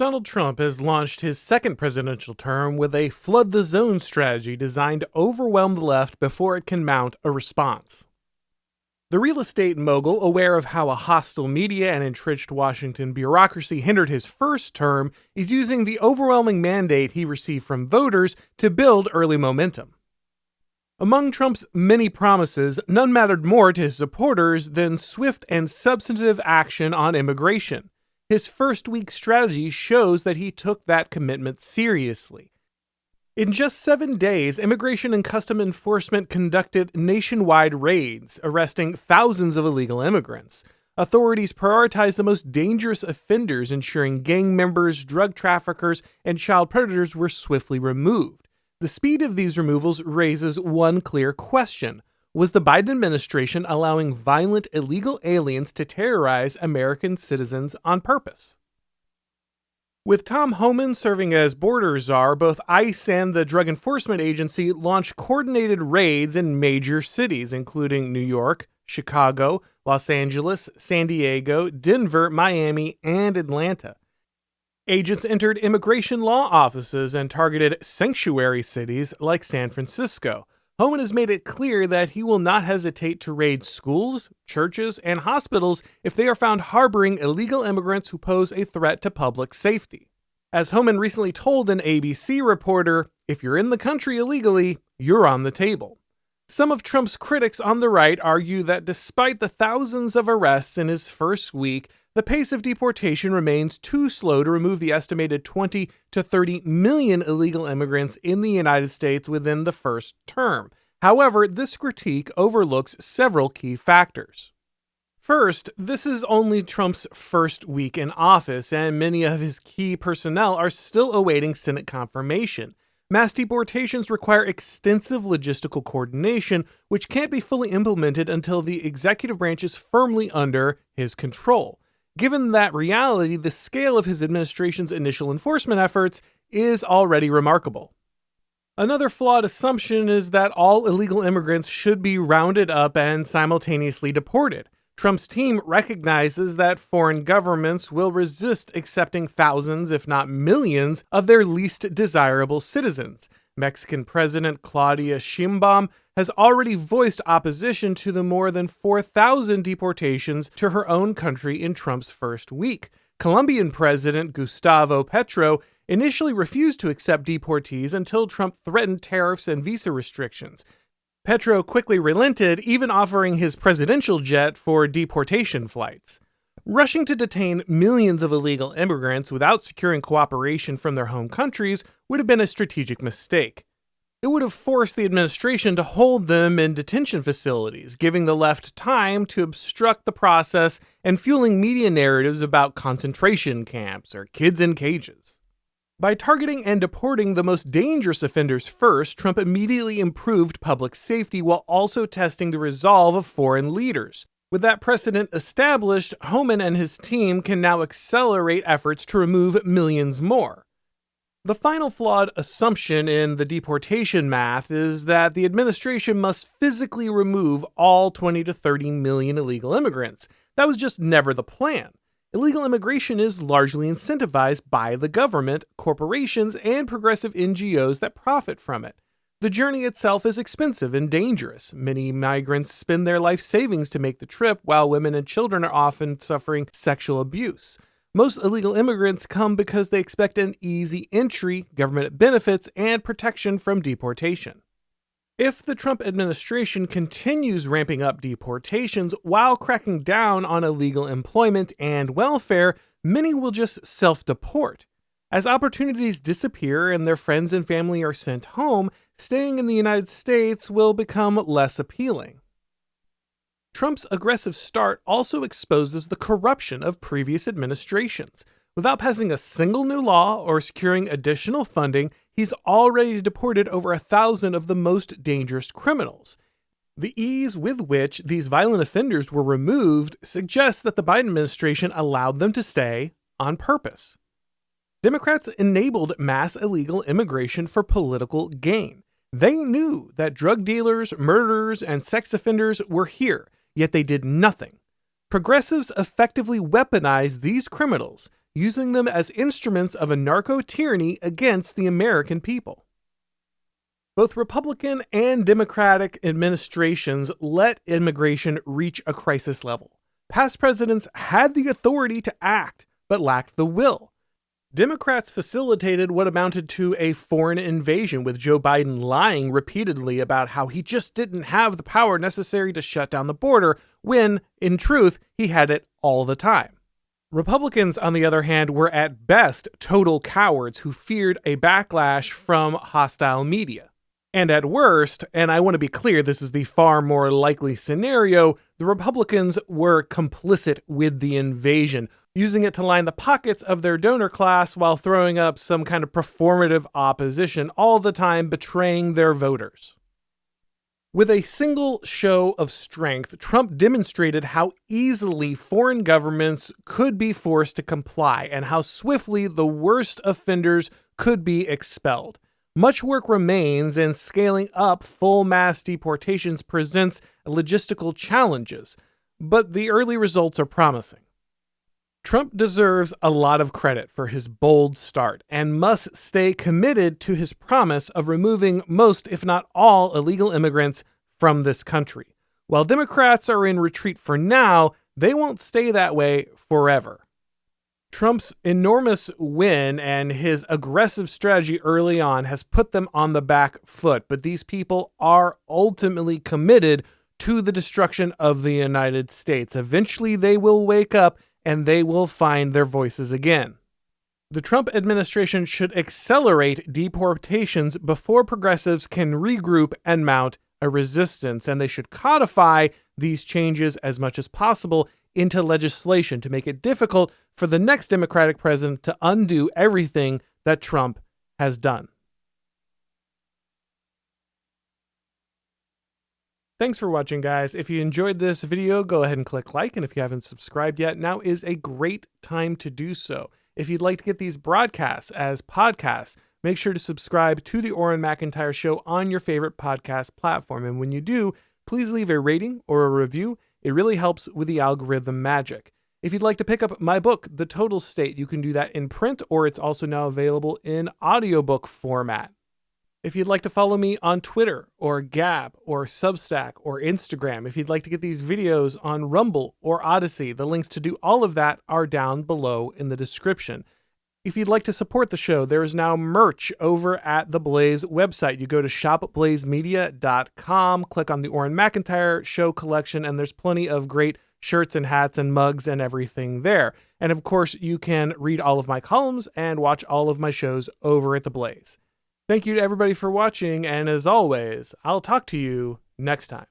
Donald Trump has launched his second presidential term with a flood the zone strategy designed to overwhelm the left before it can mount a response. The real estate mogul, aware of how a hostile media and entrenched Washington bureaucracy hindered his first term, is using the overwhelming mandate he received from voters to build early momentum. Among Trump's many promises, none mattered more to his supporters than swift and substantive action on immigration. His first-week strategy shows that he took that commitment seriously. In just 7 days, Immigration and Customs Enforcement conducted nationwide raids, arresting thousands of illegal immigrants. Authorities prioritized the most dangerous offenders, ensuring gang members, drug traffickers, and child predators were swiftly removed. The speed of these removals raises one clear question. Was the Biden administration allowing violent illegal aliens to terrorize American citizens on purpose? With Tom Homan serving as border czar, both ICE and the Drug Enforcement Agency launched coordinated raids in major cities, including New York, Chicago, Los Angeles, San Diego, Denver, Miami, and Atlanta. Agents entered immigration law offices and targeted sanctuary cities like San Francisco. Homan has made it clear that he will not hesitate to raid schools, churches, and hospitals if they are found harboring illegal immigrants who pose a threat to public safety. As Homan recently told an ABC reporter, if you're in the country illegally, you're on the table. Some of Trump's critics on the right argue that despite the thousands of arrests in his first week, the pace of deportation remains too slow to remove the estimated 20 to 30 million illegal immigrants in the United States within the first term. However, this critique overlooks several key factors. First, this is only Trump's first week in office, and many of his key personnel are still awaiting Senate confirmation. Mass deportations require extensive logistical coordination, which can't be fully implemented until the executive branch is firmly under his control. Given that reality, the scale of his administration's initial enforcement efforts is already remarkable. Another flawed assumption is that all illegal immigrants should be rounded up and simultaneously deported. Trump's team recognizes that foreign governments will resist accepting thousands, if not millions, of their least desirable citizens. Mexican President Claudia Sheinbaum has already voiced opposition to the more than 4,000 deportations to her own country in Trump's first week. Colombian President Gustavo Petro initially refused to accept deportees until Trump threatened tariffs and visa restrictions. Petro quickly relented, even offering his presidential jet for deportation flights. Rushing to detain millions of illegal immigrants without securing cooperation from their home countries would have been a strategic mistake. It would have forced the administration to hold them in detention facilities, giving the left time to obstruct the process and fueling media narratives about concentration camps or kids in cages. By targeting and deporting the most dangerous offenders first, Trump immediately improved public safety while also testing the resolve of foreign leaders. With that precedent established, Homan and his team can now accelerate efforts to remove millions more. The final flawed assumption in the deportation math is that the administration must physically remove all 20 to 30 million illegal immigrants. That was just never the plan. Illegal immigration is largely incentivized by the government, corporations, and progressive NGOs that profit from it. The journey itself is expensive and dangerous. Many migrants spend their life savings to make the trip, while women and children are often suffering sexual abuse. Most illegal immigrants come because they expect an easy entry, government benefits, and protection from deportation. If the Trump administration continues ramping up deportations while cracking down on illegal employment and welfare, many will just self-deport. As opportunities disappear and their friends and family are sent home, staying in the United States will become less appealing. Trump's aggressive start also exposes the corruption of previous administrations. Without passing a single new law or securing additional funding, he's already deported over 1,000 of the most dangerous criminals. The ease with which these violent offenders were removed suggests that the Biden administration allowed them to stay on purpose. Democrats enabled mass illegal immigration for political gain. They knew that drug dealers, murderers, and sex offenders were here, yet they did nothing. Progressives effectively weaponized these criminals, using them as instruments of a narco-tyranny against the American people. Both Republican and Democratic administrations let immigration reach a crisis level. Past presidents had the authority to act, but lacked the will. Democrats facilitated what amounted to a foreign invasion, with Joe Biden lying repeatedly about how he just didn't have the power necessary to shut down the border, when, in truth, he had it all the time. Republicans, on the other hand, were at best total cowards who feared a backlash from hostile media. And at worst, and I want to be clear, this is the far more likely scenario, the Republicans were complicit with the invasion, using it to line the pockets of their donor class while throwing up some kind of performative opposition, all the time betraying their voters. With a single show of strength, Trump demonstrated how easily foreign governments could be forced to comply and how swiftly the worst offenders could be expelled. Much work remains, and scaling up full mass deportations presents logistical challenges, but the early results are promising. Trump deserves a lot of credit for his bold start and must stay committed to his promise of removing most, if not all, illegal immigrants from this country. While Democrats are in retreat for now, they won't stay that way forever. Trump's enormous win and his aggressive strategy early on has put them on the back foot, but these people are ultimately committed to the destruction of the United States. Eventually, they will wake up and they will find their voices again. The Trump administration should accelerate deportations before progressives can regroup and mount a resistance, and they should codify these changes as much as possible into legislation to make it difficult for the next Democratic president to undo everything that Trump has done. Thanks for watching, guys. If you enjoyed this video, go ahead and click like, and if you haven't subscribed yet, now is a great time to do so. If you'd like to get these broadcasts as podcasts, make sure to subscribe to the Auron MacIntyre Show on your favorite podcast platform, and when you do, please leave a rating or a review. It really helps with the algorithm magic. If you'd like to pick up my book, The Total State, you can do that in print, or it's also now available in audiobook format. If you'd like to follow me on Twitter or Gab or Substack or Instagram, if you'd like to get these videos on Rumble or Odyssey, the links to do all of that are down below in the description. If you'd like to support the show, there is now merch over at the Blaze website. You go to shopblazemedia.com, click on the Auron MacIntyre Show collection, and there's plenty of great shirts and hats and mugs and everything there. And of course, you can read all of my columns and watch all of my shows over at the Blaze. Thank you to everybody for watching, and as always, I'll talk to you next time.